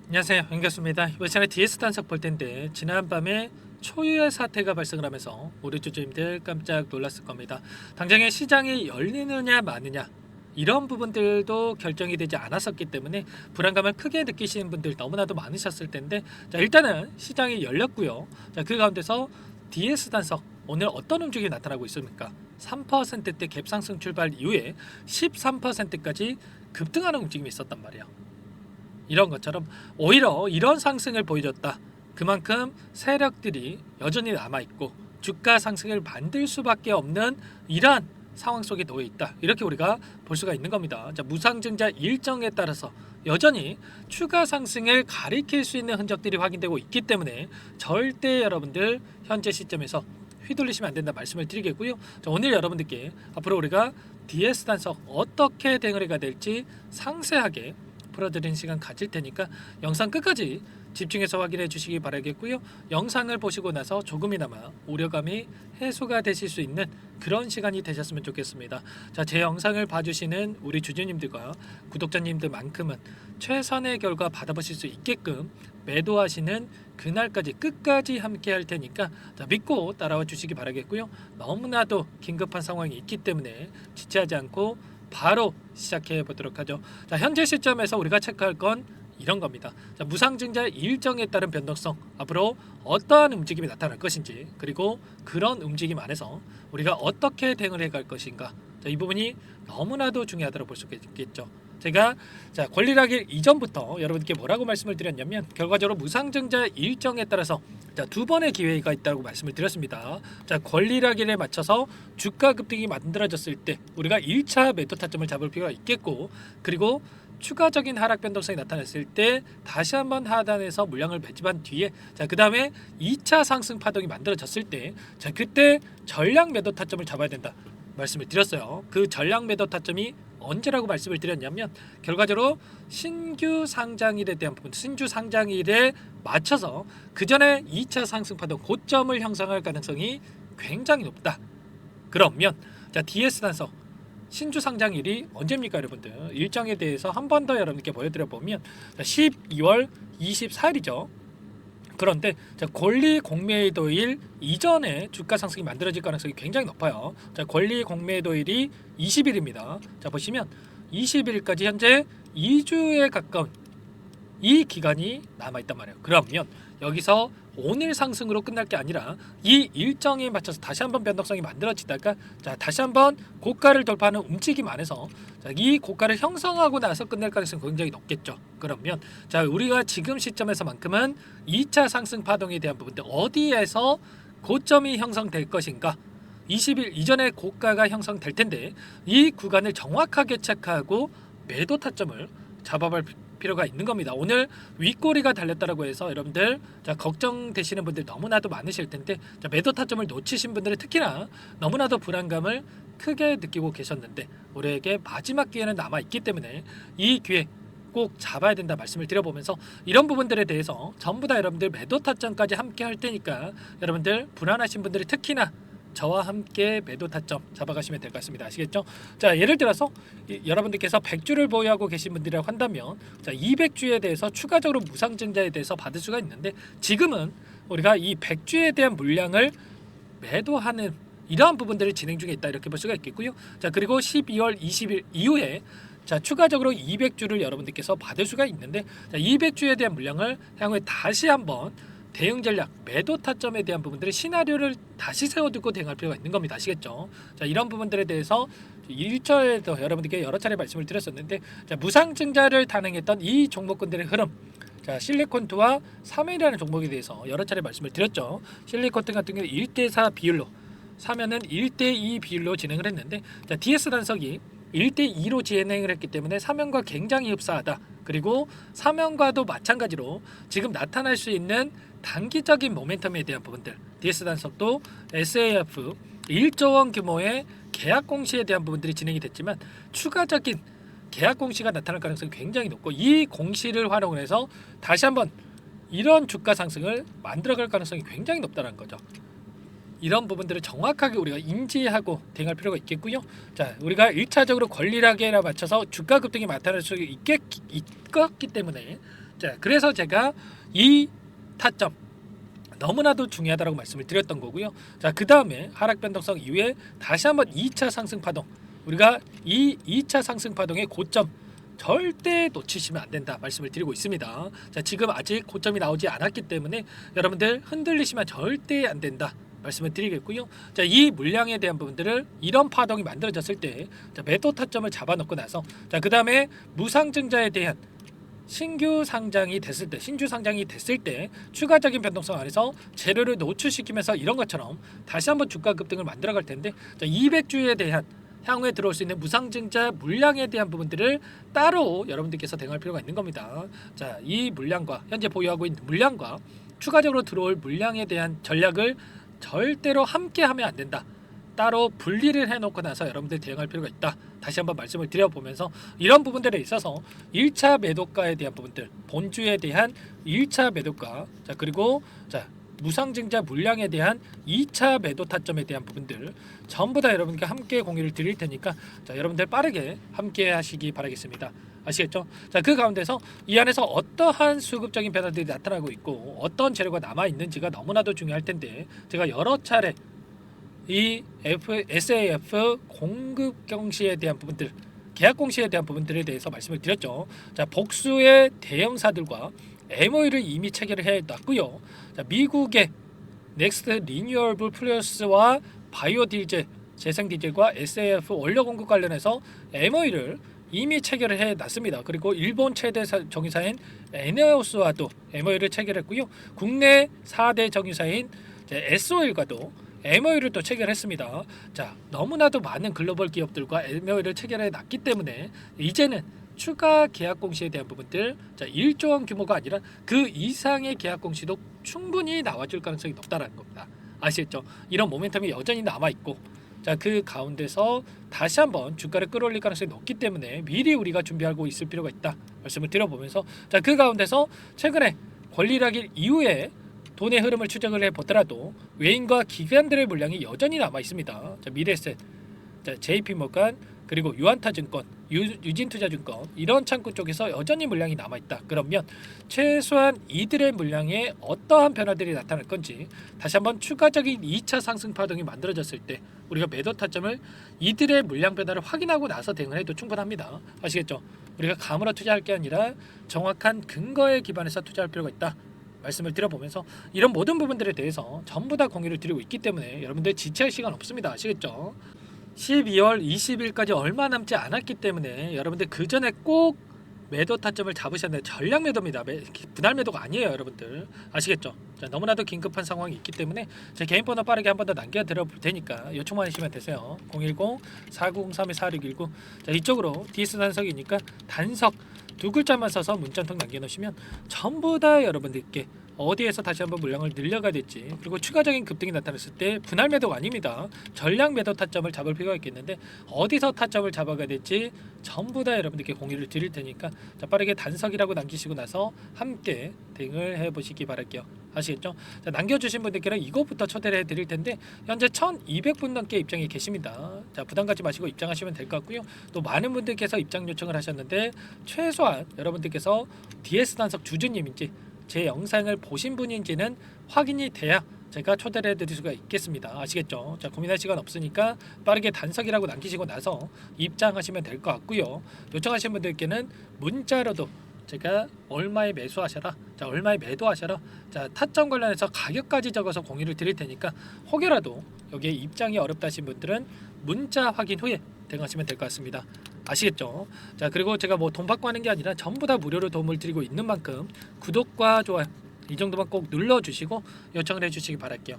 안녕하세요, 윤교수입니다. 이번 시간에 DS 단석 볼 텐데 지난밤에 초유의 사태가 발생을 하면서 우리 주주님들 깜짝 놀랐을 겁니다. 당장에 시장이 열리느냐 마느냐 이런 부분들도 결정이 되지 않았었기 때문에 불안감을 크게 느끼시는 분들 너무나도 많으셨을 텐데, 자 일단은 시장이 열렸고요. 자 그 가운데서 DS 단석 오늘 어떤 움직임이 나타나고 있습니까? 3%대 갭 상승 출발 이후에 13%까지 급등하는 움직임이 있었단 말이에요. 이런 것처럼 오히려 이런 상승을 보여줬다. 그만큼 세력들이 여전히 남아있고 주가 상승을 만들 수밖에 없는 이러한 상황 속에 놓여 있다. 이렇게 우리가 볼 수가 있는 겁니다. 자, 무상증자 일정에 따라서 여전히 추가 상승을 가리킬 수 있는 흔적들이 확인되고 있기 때문에 절대 여러분들 현재 시점에서 휘둘리시면 안 된다 말씀을 드리겠고요. 자, 오늘 여러분들께 앞으로 우리가 DS 단석 어떻게 대응을 될지 상세하게 풀어드리는 시간 가질 테니까 영상 끝까지 집중해서 확인해 주시기 바라겠고요. 영상을 보시고 나서 조금이나마 우려감이 해소가 되실 수 있는 그런 시간이 되셨으면 좋겠습니다. 자, 제 영상을 봐주시는 우리 주주님들과 구독자님들만큼은 최선의 결과 받아보실 수 있게끔 매도하시는 그날까지 끝까지 함께 할 테니까 자, 믿고 따라와 주시기 바라겠고요. 너무나도 긴급한 상황이 있기 때문에 지체하지 않고 바로 시작해 보도록 하죠. 자, 현재 시점에서 우리가 체크할 건 이런 겁니다. 자, 무상증자 일정에 따른 변동성, 앞으로 어떠한 움직임이 나타날 것인지, 그리고 그런 움직임 안에서 우리가 어떻게 대응을 해갈 것인가. 자, 이 부분이 너무나도 중요하다고 볼 수 있겠죠. 제가 권리락일 이전부터 여러분께 뭐라고 말씀을 드렸냐면, 결과적으로 무상증자 일정에 따라서 두 번의 기회가 있다고 말씀을 드렸습니다. 자, 권리락일에 맞춰서 주가 급등이 만들어졌을 때 우리가 1차 매도 타점을 잡을 필요가 있겠고, 그리고 추가적인 하락 변동성이 나타났을 때 다시 한번 하단에서 물량을 배집한 뒤에 그 다음에 2차 상승 파동이 만들어졌을 때 그때 전량 매도 타점을 잡아야 된다 말씀을 드렸어요. 그 전량 매도 타점이 언제라고 말씀을 드렸냐면, 결과적으로 신규 상장일에 대한 부분, 신주 상장일에 맞춰서 그 전에 2차 상승 파동 고점을 형성할 가능성이 굉장히 높다. 그러면 DS 단석 신주 상장일이 언제입니까 여러분들? 일정에 대해서 한 번 더 여러분께 보여드려 보면 12월 24일이죠. 그런데 권리 공매도일 이전에 주가 상승이 만들어질 가능성이 굉장히 높아요. 권리 공매도일이 20일입니다. 자, 보시면 20일까지 현재 2주에 가까운 이 기간이 남아있단 말이에요. 그러면 여기서 오늘 상승으로 끝날 게 아니라 이 일정에 맞춰서 다시 한번 변동성이 만들어지다가 다시 한번 고가를 돌파하는 움직임 안에서 이 고가를 형성하고 나서 끝낼 가능성이 굉장히 높겠죠. 그러면 우리가 지금 시점에서만큼은 2차 상승 파동에 대한 부분들 어디에서 고점이 형성될 것인가, 20일 이전에 고가가 형성될 텐데 이 구간을 정확하게 체크하고 매도 타점을 잡아볼 필요가 있는 겁니다. 오늘 윗꼬리가 달렸다라고 해서 여러분들 걱정되시는 분들 너무나도 많으실 텐데, 매도 타점을 놓치신 분들은 특히나 너무나도 불안감을 크게 느끼고 계셨는데, 우리에게 마지막 기회는 남아 있기 때문에 이 기회 꼭 잡아야 된다 말씀을 드려보면서, 이런 부분들에 대해서 전부 다 여러분들 매도 타점까지 함께 할 테니까 여러분들 불안하신 분들이 특히나 저와 함께 매도 타점 잡아가시면 될 것 같습니다. 아시겠죠? 자, 예를 들어서 여러분들께서 100주를 보유하고 계신 분들이라고 한다면 200주에 대해서 추가적으로 무상증자에 대해서 받을 수가 있는데, 지금은 우리가 이 100주에 대한 물량을 매도하는 이러한 부분들을 진행 중에 있다 이렇게 볼 수가 있겠고요. 자, 그리고 12월 20일 이후에 추가적으로 200주를 여러분들께서 받을 수가 있는데, 200주에 대한 물량을 향후에 다시 한번 대응 전략, 매도 타점에 대한 부분들의 시나리오를 다시 세워두고 대응할 필요가 있는 겁니다. 아시겠죠? 자, 이런 부분들에 대해서 1절에도 여러분들께 여러 차례 말씀을 드렸었는데, 무상증자를 단행했던 이 종목군들의 흐름, 실리콘트와 3회라는 종목에 대해서 여러 차례 말씀을 드렸죠. 실리콘트 같은 경우는 1대4 비율로, 사면은 1대2 비율로 진행을 했는데, DS 단석이 1대2로 진행을 했기 때문에 사면과 굉장히 흡사하다. 그리고 사면과도 마찬가지로 지금 나타날 수 있는 단기적인 모멘텀에 대한 부분들, DS 단석도 SAF 1조 원 규모의 계약 공시에 대한 부분들이 진행이 됐지만 추가적인 계약 공시가 나타날 가능성이 굉장히 높고, 이 공시를 활용을 해서 다시 한번 이런 주가 상승을 만들어갈 가능성이 굉장히 높다는 거죠. 이런 부분들을 정확하게 우리가 인지하고 대응할 필요가 있겠고요. 자, 우리가 1차적으로 권리락에 맞춰서 주가 급등이 나타날 수 있겠기 때문에 자, 그래서 제가 이 타점 너무나도 중요하다고 말씀을 드렸던 거고요. 자, 그 다음에 하락 변동성 이후에 다시 한번 2차 상승 파동, 우리가 이 2차 상승 파동의 고점 절대 놓치시면 안 된다 말씀을 드리고 있습니다. 자, 지금 아직 고점이 나오지 않았기 때문에 여러분들 흔들리시면 절대 안 된다 말씀을 드리겠고요. 자, 이 물량에 대한 부분들을 이런 파동이 만들어졌을 때 자, 매도 타점을 잡아놓고 나서 자, 그 다음에 무상증자에 대한 신규 상장이 됐을 때 추가적인 변동성 안에서 재료를 노출시키면서 이런 것처럼 다시 한번 주가 급등을 만들어갈 텐데, 자, 200주에 대한 향후에 들어올 수 있는 무상증자 물량에 대한 부분들을 따로 여러분들께서 대응할 필요가 있는 겁니다. 자, 이 물량과 현재 보유하고 있는 물량과 추가적으로 들어올 물량에 대한 전략을 절대로 함께 하면 안 된다. 따로 분리를 해놓고 나서 여러분들 대응할 필요가 있다. 다시 한번 말씀을 드려보면서 이런 부분들에 있어서 1차 매도가에 대한 부분들, 본주에 대한 1차 매도가, 자, 그리고 자, 무상증자 물량에 대한 2차 매도 타점에 대한 부분들 전부 다 여러분께 함께 공유를 드릴 테니까 자, 여러분들 빠르게 함께 하시기 바라겠습니다. 아시겠죠? 자, 그 가운데서 이 안에서 어떠한 수급적인 변화들이 나타나고 있고 어떤 재료가 남아 있는지가 너무나도 중요할 텐데, 제가 여러 차례 이 SAF 공급 경시에 대한 부분들, 계약 공시에 대한 부분들에 대해서 말씀을 드렸죠. 자, 복수의 대형사들과 MOU를 이미 체결을 해놨고요. 자, 미국의 넥스트 리뉴얼블 플러스와 바이오디젤, 재생디젤과 SAF 원료 공급 관련해서 MOU를 이미 체결을 해놨습니다. 그리고 일본 최대 정유사인 에네오스와도 MOU를 체결했고요. 국내 4대 정유사인 SO일과도 MOU를 또 체결했습니다. 자, 너무나도 많은 글로벌 기업들과 MOU를 체결해 놨기 때문에 이제는 추가 계약 공시에 대한 부분들, 자, 1조 원 규모가 아니라 그 이상의 계약 공시도 충분히 나와줄 가능성이 높다라는 겁니다. 아시겠죠? 이런 모멘텀이 여전히 남아 있고, 자, 그 가운데서 다시 한번 주가를 끌어올릴 가능성이 높기 때문에 미리 우리가 준비하고 있을 필요가 있다 말씀을 드려보면서, 자, 그 가운데서 최근에 권리락일 이후에 돈의 흐름을 추적을 해보더라도 외인과 기관들의 물량이 여전히 남아 있습니다. 자, 미래에셋, 자, JP모간, 그리고 유안타증권, 유진투자증권 이런 창구 쪽에서 여전히 물량이 남아 있다. 그러면 최소한 이들의 물량에 어떠한 변화들이 나타날 건지, 다시 한번 추가적인 2차 상승 파동이 만들어졌을 때 우리가 매도 타점을 이들의 물량 변화를 확인하고 나서 대응을 해도 충분합니다. 아시겠죠? 우리가 감으로 투자할 게 아니라 정확한 근거에 기반해서 투자할 필요가 있다 말씀을 드려보면서 이런 모든 부분들에 대해서 전부 다 공유를 드리고 있기 때문에 여러분들 지체할 시간 없습니다. 아시겠죠? 12월 20일까지 얼마 남지 않았기 때문에 여러분들 그 전에 꼭 매도 타점을 잡으셔야 돼요. 전략 매도입니다. 분할 매도가 아니에요, 여러분들. 아시겠죠? 자, 너무나도 긴급한 상황이 있기 때문에 제 개인 번호 빠르게 한 번 더 남겨드려 볼 테니까 요청만 하시면 되세요. 010-4903-4619. 자, 이쪽으로 DS 단석이니까 단석 두 글자만 써서 문자 한 통 남겨놓으시면 전부 다 여러분들께 어디에서 다시 한번 물량을 늘려가야 될지, 그리고 추가적인 급등이 나타났을 때 분할 매도가 아닙니다. 전량 매도 타점을 잡을 필요가 있겠는데 어디서 타점을 잡아가야 될지 전부 다 여러분들께 공유를 드릴 테니까 자, 빠르게 단석이라고 남기시고 나서 함께 대응을 해보시기 바랄게요. 아시겠죠? 자, 남겨주신 분들께는 이것부터 초대를 해드릴 텐데 현재 1200분 넘게 입장이 계십니다. 자, 부담 갖지 마시고 입장하시면 될 것 같고요. 또 많은 분들께서 입장 요청을 하셨는데 최소한 여러분들께서 DS 단석 주주님인지 제 영상을 보신 분인지는 확인이 돼야 제가 초대를 해드릴 수가 있겠습니다. 아시겠죠? 자, 고민할 시간 없으니까 빠르게 단석이라고 남기시고 나서 입장하시면 될 것 같고요. 요청하신 분들께는 문자로도 제가 얼마에 매수하셔라, 자, 얼마에 매도하셔라, 자, 타점 관련해서 가격까지 적어서 공유를 드릴 테니까 혹여라도 여기에 입장이 어렵다 하신 분들은 문자 확인 후에 대응하시면 될 것 같습니다. 아시겠죠? 자, 그리고 제가 뭐 돈 받고 하는 게 아니라 전부 다 무료로 도움을 드리고 있는 만큼 구독과 좋아요 이 정도만 꼭 눌러주시고 요청을 해주시기 바랄게요.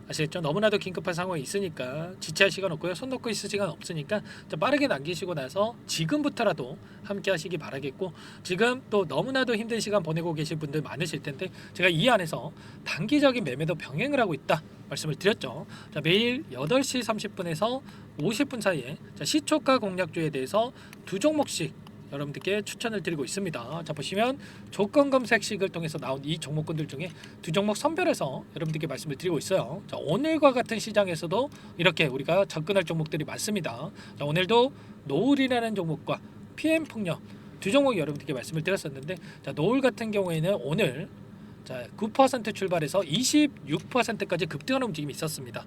아시겠죠? 너무나도 긴급한 상황이 있으니까 지체할 시간 없고요. 손 놓고 있을 시간 없으니까 빠르게 남기시고 나서 지금부터라도 함께 하시기 바라겠고, 지금 또 너무나도 힘든 시간 보내고 계실 분들 많으실 텐데 제가 이 안에서 단기적인 매매도 병행을 하고 있다 말씀을 드렸죠. 자, 매일 8시 30분에서 50분 사이에 자, 시초가 공략주에 대해서 두 종목씩 여러분들께 추천을 드리고 있습니다. 자, 보시면 조건 검색식을 통해서 나온 이 종목군들 중에 두 종목 선별해서 여러분들께 말씀을 드리고 있어요. 자, 오늘과 같은 시장에서도 이렇게 우리가 접근할 종목들이 많습니다. 자, 오늘도 노을이라는 종목과 PM 폭력, 그리고 유안타 증권, 이런 창구 쪽에서 여러분들께 공유를 드릴 테니까 자, 빠르게 남기시고 나서 입장하시면 될 것 같습니다. 아시겠죠? 자, 남겨주신 분들께는 이것부터 초대를 해드릴 텐데 현재 1200분 넘게 입장이 계십니다. 자, 1200분 넘게 입장이 계십니다. 자, 두 종목 여러분들께 말씀을 드렸었는데, 자, 노을 같은 경우에는 오늘 자, 9% 출발해서 26%까지 급등하는 움직임이 있었습니다.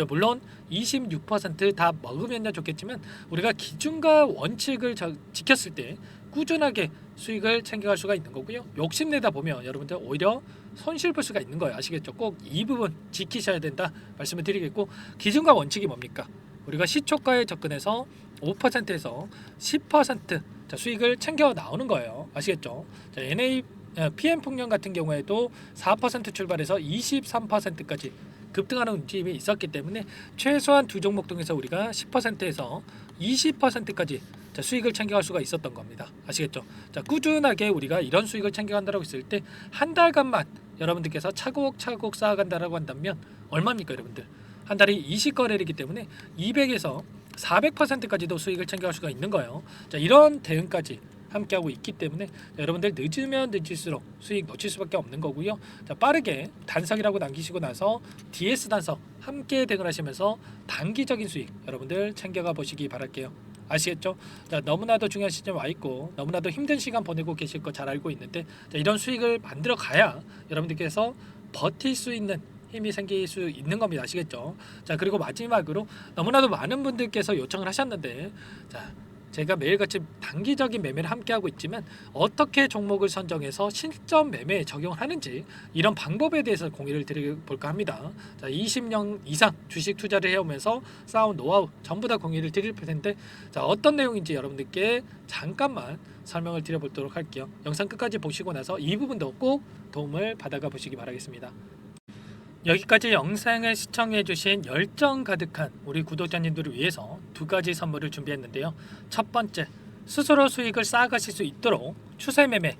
물론 26%다 먹으면 좋겠지만 우리가 기준과 원칙을 지켰을 때 꾸준하게 수익을 챙겨갈 수가 있는 거고요. 욕심내다 보면 여러분들 오히려 손실 볼 수가 있는 거예요. 아시겠죠? 꼭 이 부분 지키셔야 된다 말씀을 드리겠고, 기준과 원칙이 뭡니까? 우리가 시초가에 접근해서 5%에서 10% 자, 수익을 챙겨 나오는 거예요. 아시겠죠? 자, PM 폭력 같은 경우에도 4% 출발해서 23%까지 급등하는 움직임이 있었기 때문에 최소한 두 종목 중에서 우리가 10%에서 20%까지 자, 수익을 챙겨갈 수가 있었던 겁니다. 아시겠죠? 자, 꾸준하게 우리가 이런 수익을 챙겨간다고 했을 때 한 달간만 여러분들께서 차곡차곡 쌓아간다라고 한다면 얼마입니까, 여러분들? 한 달이 20거래이기 때문에 200에서 400%까지도 수익을 챙겨갈 수가 있는 거예요. 자, 이런 대응까지 함께하고 있기 때문에 여러분들 늦으면 늦을수록 수익 놓칠 수밖에 없는 거고요. 자, 빠르게 단석이라고 남기시고 나서 DS 단석 함께 대응을 하시면서 단기적인 수익 여러분들 챙겨가 보시기 바랄게요. 아시겠죠? 자, 너무나도 중요한 시점 와 있고 너무나도 힘든 시간 보내고 계실 거 잘 알고 있는데, 자, 이런 수익을 만들어 가야 여러분들께서 버틸 수 있는 힘이 생길 수 있는 겁니다. 아시겠죠? 자, 그리고 마지막으로 너무나도 많은 분들께서 요청을 하셨는데, 자, 제가 매일같이 단기적인 매매를 함께하고 있지만 어떻게 종목을 선정해서 실전 매매에 적용을 하는지 이런 방법에 대해서 공유를 드려볼까 합니다. 자, 20년 이상 주식 투자를 해오면서 쌓아온 노하우 전부 다 공유를 드릴 텐데, 자, 어떤 내용인지 여러분들께 잠깐만 설명을 드려보도록 할게요. 영상 끝까지 보시고 나서 이 부분도 꼭 도움을 받아가 보시기 바라겠습니다. 여기까지 영상을 시청해주신 열정 가득한 우리 구독자님들을 위해서 두 가지 선물을 준비했는데요. 첫 번째, 스스로 수익을 쌓아가실 수 있도록 추세 매매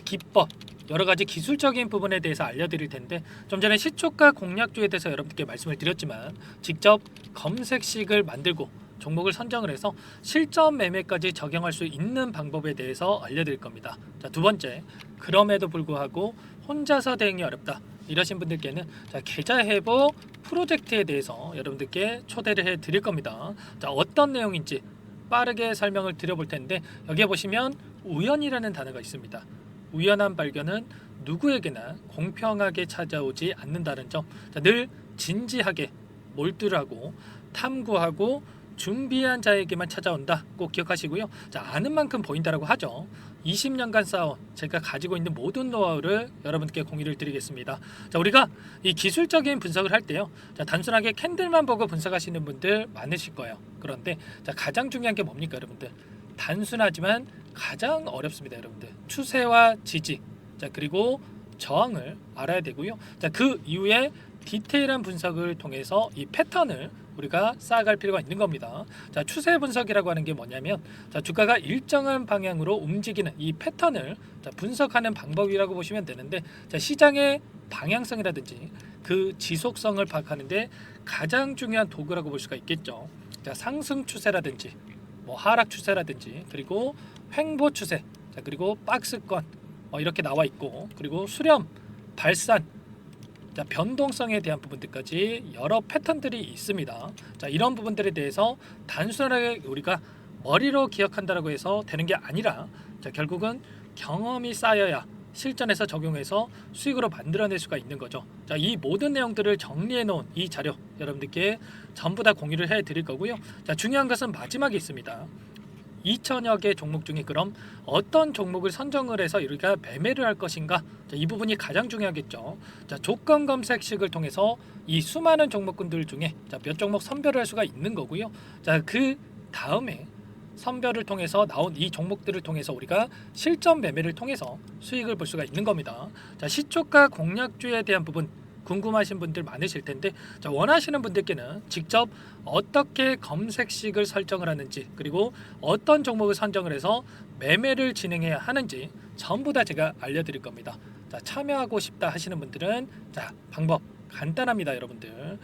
기법, 여러 가지 기술적인 부분에 대해서 알려드릴 텐데, 좀 전에 시초가 공략주에 대해서 여러분들께 말씀을 드렸지만 직접 검색식을 만들고 종목을 선정을 해서 실전 매매까지 적용할 수 있는 방법에 대해서 알려드릴 겁니다. 자, 두 번째, 그럼에도 불구하고 혼자서 대응이 어렵다 이러신 분들께는 자, 계좌 회복 프로젝트에 대해서 여러분들께 초대를 해 드릴 겁니다. 자, 어떤 내용인지 빠르게 설명을 드려볼 텐데, 여기에 보시면 우연이라는 단어가 있습니다. 우연한 발견은 누구에게나 공평하게 찾아오지 않는다는 점, 자, 늘 진지하게 몰두하고 탐구하고 준비한 자에게만 찾아온다 꼭 기억하시고요. 자, 아는 만큼 보인다라고 하죠. 20년간 쌓아온 제가 가지고 있는 모든 노하우를 여러분께 공유를 드리겠습니다. 자, 우리가 이 기술적인 분석을 할 때요, 자, 단순하게 캔들만 보고 분석하시는 분들 많으실 거예요. 그런데 자, 가장 중요한 게 뭡니까, 여러분들? 단순하지만 가장 어렵습니다, 여러분들. 추세와 지지, 자, 그리고 저항을 알아야 되고요. 자, 그 이후에 디테일한 분석을 통해서 이 패턴을 우리가 쌓아갈 필요가 있는 겁니다. 자, 추세 분석이라고 하는 게 뭐냐면, 자, 주가가 일정한 방향으로 움직이는 이 패턴을 자, 분석하는 방법이라고 보시면 되는데, 자, 시장의 방향성이라든지 그 지속성을 파악하는데 가장 중요한 도구라고 볼 수가 있겠죠. 자, 상승 추세라든지 뭐 하락 추세라든지, 그리고 횡보 추세, 자, 그리고 박스권 이렇게 나와 있고, 그리고 수렴, 발산, 자, 변동성에 대한 부분들까지 여러 패턴들이 있습니다. 자, 이런 부분들에 대해서 단순하게 우리가 머리로 기억한다라고 해서 되는 게 아니라, 자, 결국은 경험이 쌓여야 실전에서 적용해서 수익으로 만들어낼 수가 있는 거죠. 자, 이 모든 내용들을 정리해 놓은 이 자료 여러분들께 전부 다 공유를 해 드릴 거고요. 자, 중요한 것은 마지막에 있습니다. 2천여 개 종목 중에 그럼 어떤 종목을 선정을 해서 우리가 매매를 할 것인가? 자, 이 부분이 가장 중요하겠죠. 자, 조건 검색식을 통해서 이 수많은 종목군들 중에 자, 몇 종목 선별을 할 수가 있는 거고요. 자, 그 다음에 선별을 통해서 나온 이 종목들을 통해서 우리가 실전 매매를 통해서 수익을 볼 수가 있는 겁니다. 자, 시초가 공략주에 대한 부분 궁금하신 분들 많으실 텐데, 자, 원하시는 분들께는 직접 어떻게 검색식을 설정을 하는지, 그리고 어떤 종목을 선정을 해서 매매를 진행해야 하는지 전부 다 제가 알려드릴 겁니다. 자, 참여하고 싶다 하시는 분들은 자, 방법 간단합니다, 여러분들.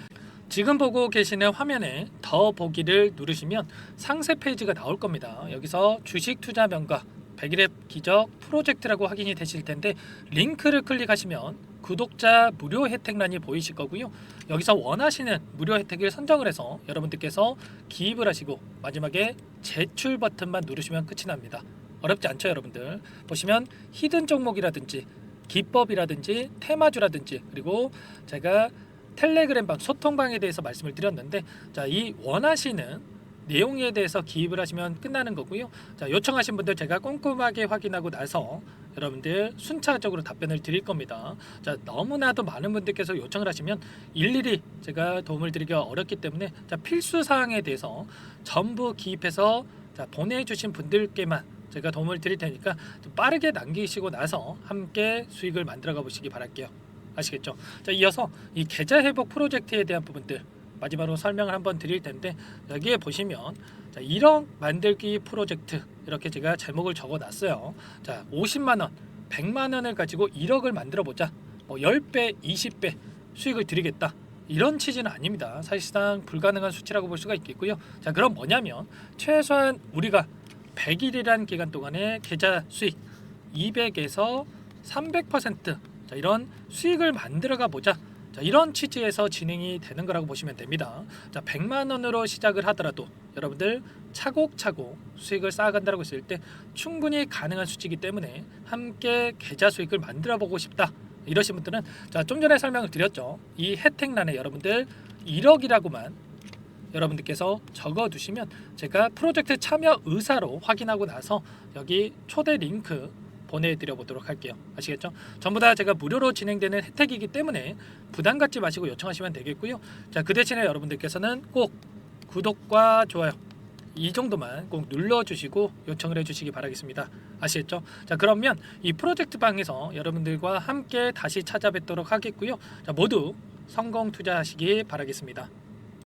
지금 보고 계시는 화면에 더 보기를 누르시면 상세 페이지가 나올 겁니다. 여기서 주식 투자 명가 100일의 기적 프로젝트라고 확인이 되실 텐데, 링크를 클릭하시면 구독자 무료 혜택란이 보이실 거고요. 여기서 원하시는 무료 혜택을 선정을 해서 여러분들께서 기입을 하시고 마지막에 제출 버튼만 누르시면 끝이 납니다. 어렵지 않죠, 여러분들. 보시면 히든 종목이라든지 기법이라든지 테마주라든지 그리고 제가 텔레그램방 소통방에 대해서 말씀을 드렸는데 자, 이 원하시는 내용에 대해서 기입을 하시면 끝나는 거고요. 자, 요청하신 분들 제가 꼼꼼하게 확인하고 나서 여러분들 순차적으로 답변을 드릴 겁니다. 자, 너무나도 많은 분들께서 요청을 하시면 일일이 제가 도움을 드리기가 어렵기 때문에 자, 필수 사항에 대해서 전부 기입해서 자, 보내주신 분들께만 제가 도움을 드릴 테니까 좀 빠르게 남기시고 나서 함께 수익을 만들어가 보시기 바랄게요. 아시겠죠? 자, 이어서 이 계좌 회복 프로젝트에 대한 부분들 마지막으로 설명을 한번 드릴 텐데 여기에 보시면 자, 1억 만들기 프로젝트 이렇게 제가 제목을 적어 놨어요. 자, 50만 원, 100만 원을 가지고 1억을 만들어 보자. 뭐 10배, 20배 수익을 드리겠다. 이런 취지는 아닙니다. 사실상 불가능한 수치라고 볼 수가 있겠고요. 자, 그럼 뭐냐면 최소한 우리가 100일이란 기간 동안에 계좌 수익 200에서 300% 자, 이런 수익을 만들어가 보자. 자, 이런 취지에서 진행이 되는 거라고 보시면 됩니다. 자, 100만 원으로 시작을 하더라도 여러분들 차곡차곡 수익을 쌓아간다고 했을 때 충분히 가능한 수치이기 때문에 함께 계좌 수익을 만들어 보고 싶다. 이러신 분들은 자, 좀 전에 설명을 드렸죠. 이 혜택란에 여러분들 1억이라고만 여러분들께서 적어 두시면 제가 프로젝트 참여 의사로 확인하고 나서 여기 초대 링크 보내드려 보도록 할게요. 아시겠죠? 전부 다 제가 무료로 진행되는 혜택이기 때문에 부담 갖지 마시고 요청하시면 되겠고요. 자, 그 대신에 여러분들께서는 꼭 구독과 좋아요 이 정도만 꼭 눌러주시고 요청을 해주시기 바라겠습니다. 아시겠죠? 자, 그러면 이 프로젝트 방에서 여러분들과 함께 다시 찾아뵙도록 하겠고요. 자, 모두 성공 투자하시기 바라겠습니다.